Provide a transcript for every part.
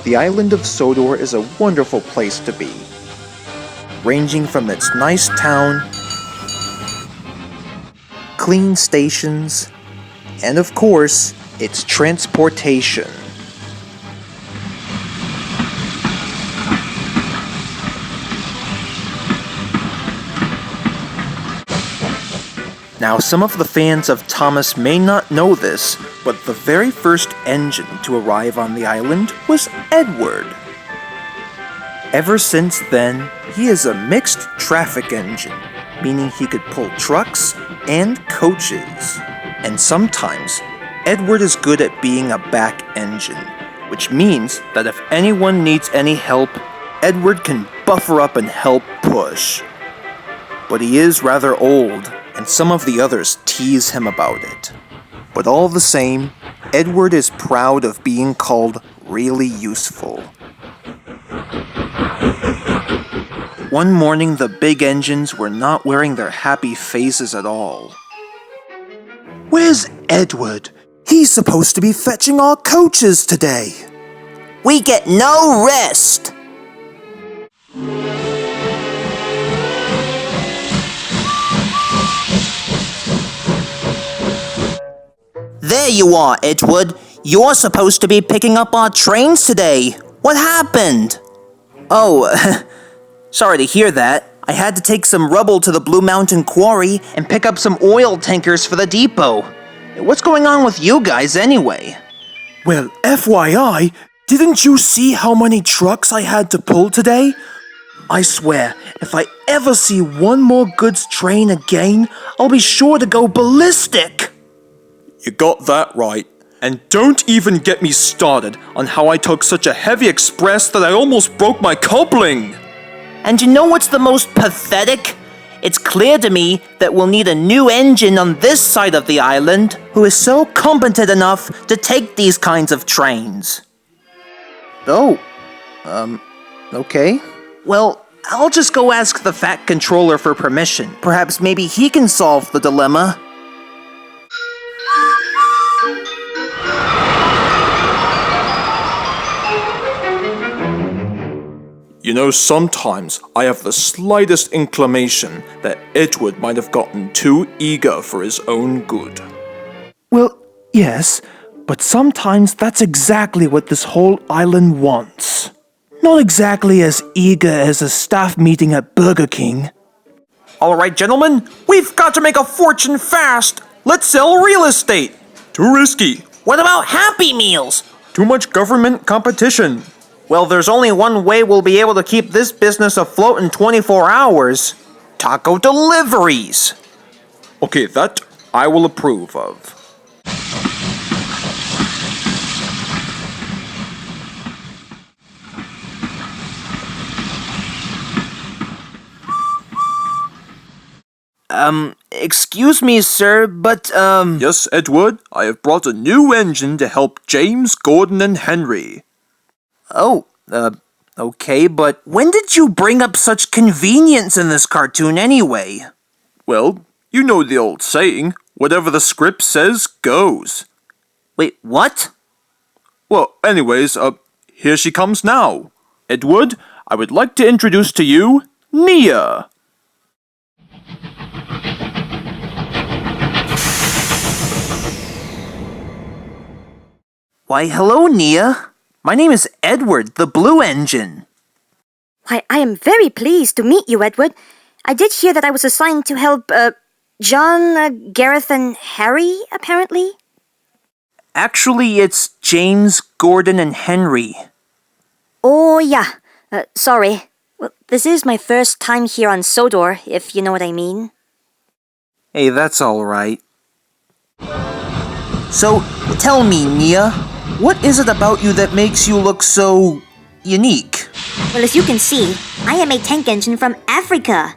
The island of Sodor is a wonderful place to be, ranging from its nice town, clean stations, and of course, its transportation. Now, some of the fans of Thomas may not know this, but the very first engine to arrive on the island was Edward. Ever since then, he is a mixed traffic engine, meaning he could pull trucks and coaches. And sometimes, Edward is good at being a back engine, which means that if anyone needs any help, Edward can buffer up and help push. But he is rather old, and some of the others tease him about it. But all the same, Edward is proud of being called really useful. One morning, the big engines were not wearing their happy faces at all. "Where's Edward? He's supposed to be fetching our coaches today." "We get no rest." "There you are, Edward. You're supposed to be picking up our trains today. What happened?" "Oh, sorry to hear that. I had to take some rubble to the Blue Mountain Quarry and pick up some oil tankers for the depot. What's going on with you guys anyway?" "Well, FYI, didn't you see how many trucks I had to pull today? I swear, if I ever see one more goods train again, I'll be sure to go ballistic." "You got that right. And don't even get me started on how I took such a heavy express that I almost broke my coupling." "And you know what's the most pathetic? It's clear to me that we'll need a new engine on this side of the island who is so competent enough to take these kinds of trains." "Oh, okay. Well, I'll just go ask the Fat Controller for permission. Perhaps maybe he can solve the dilemma." You know, sometimes I have the slightest inclination that Edward might have gotten too eager for his own good. Well, yes, but sometimes that's exactly what this whole island wants. Not exactly as eager as a staff meeting at Burger King. "All right, gentlemen, we've got to make a fortune fast. Let's sell real estate." "Too risky." "What about Happy Meals?" "Too much government competition." "Well, there's only one way we'll be able to keep this business afloat in 24 hours. Taco deliveries." "Okay, that I will approve of." Excuse me, sir, but, Yes, Edward, I have brought a new engine to help James, Gordon, and Henry. Oh, okay, but when did you bring up such convenience in this cartoon anyway? Well, you know the old saying, whatever the script says, goes. Wait, what? Well, anyways, here she comes now. Edward, I would like to introduce to you, Nia. Why, hello, Nia. My name is Edward, the Blue Engine. Why, I am very pleased to meet you, Edward. I did hear that I was assigned to help, John, Gareth, and Harry, apparently? Actually, it's James, Gordon, and Henry. Oh, yeah. Sorry. Well, this is my first time here on Sodor, if you know what I mean. Hey, that's all right. So, tell me, Nia, what is it about you that makes you look so unique? Well, as you can see, I am a tank engine from Africa.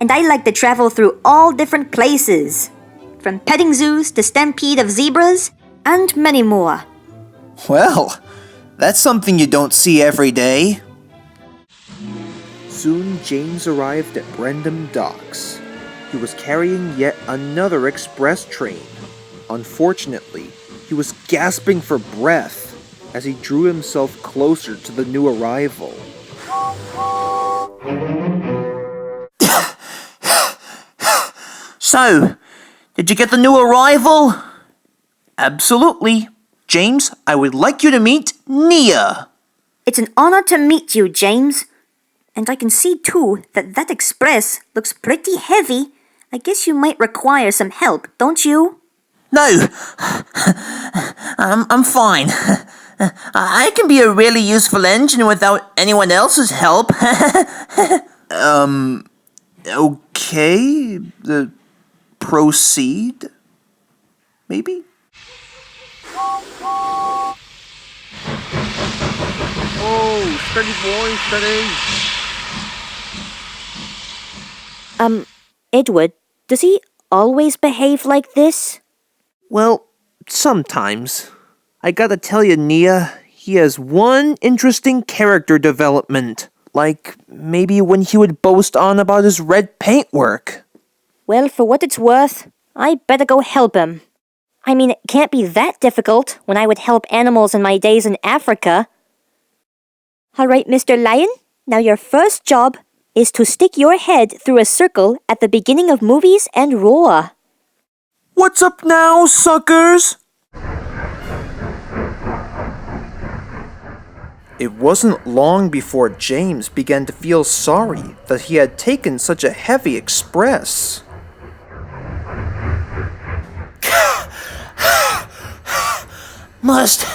And I like to travel through all different places. From petting zoos to stampede of zebras, and many more. Well, that's something you don't see every day. Soon James arrived at Brendam Docks. He was carrying yet another express train. Unfortunately, he was gasping for breath. as he drew himself closer to the new arrival. So, did you get the new arrival? Absolutely. James, I would like you to meet Nia. It's an honor to meet you, James. And I can see, too, that express looks pretty heavy. I guess you might require some help, don't you? No, I'm fine. I can be a really useful engine without anyone else's help. Okay, proceed? Maybe? Oh, steady boy, steady. Edward, does he always behave like this? Well, sometimes. I gotta tell you, Nia, he has one interesting character development. Like, maybe when he would boast on about his red paintwork. Well, for what it's worth, I better go help him. I mean, it can't be that difficult when I would help animals in my days in Africa. All right, Mr. Lion, now your first job is to stick your head through a circle at the beginning of movies and roar. What's up now, suckers? It wasn't long before James began to feel sorry that he had taken such a heavy express. Must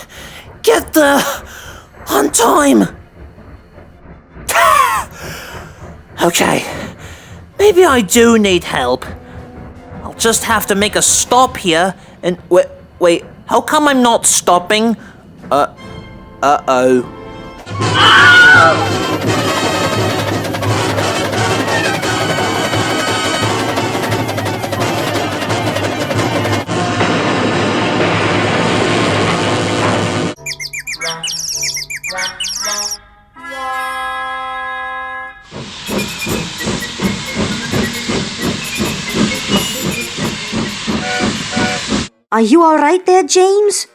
get there on time. Okay, maybe I do need help. I'll just have to make a stop here and wait, how come I'm not stopping? Uh-oh. Are you all right there, James?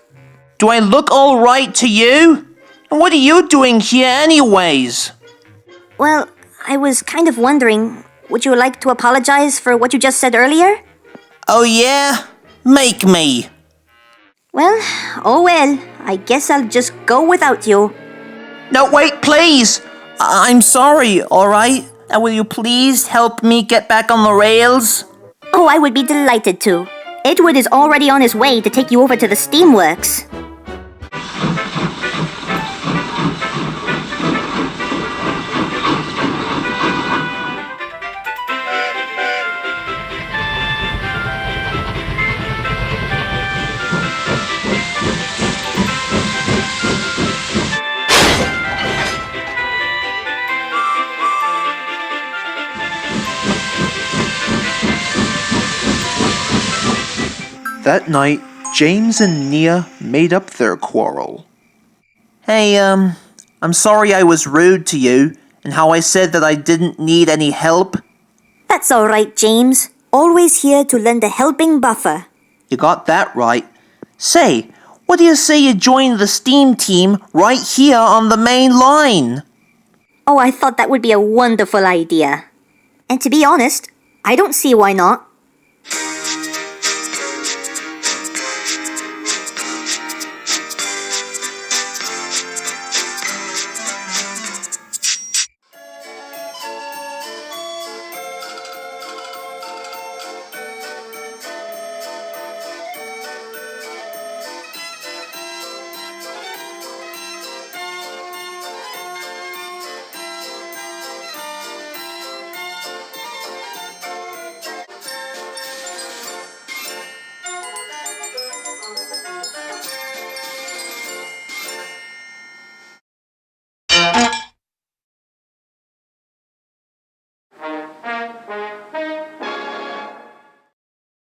Do I look all right to you? What are you doing here anyways? Well, I was kind of wondering, would you like to apologize for what you just said earlier? Oh yeah? Make me. Well, I guess I'll just go without you. No, wait, please. I'm sorry, alright? Will you please help me get back on the rails? Oh, I would be delighted to. Edward is already on his way to take you over to the steamworks. That night, James and Nia made up their quarrel. Hey, I'm sorry I was rude to you, and how I said that I didn't need any help. That's all right, James. Always here to lend a helping buffer. You got that right. Say, what do you say you join the steam team right here on the main line? Oh, I thought that would be a wonderful idea. And to be honest, I don't see why not.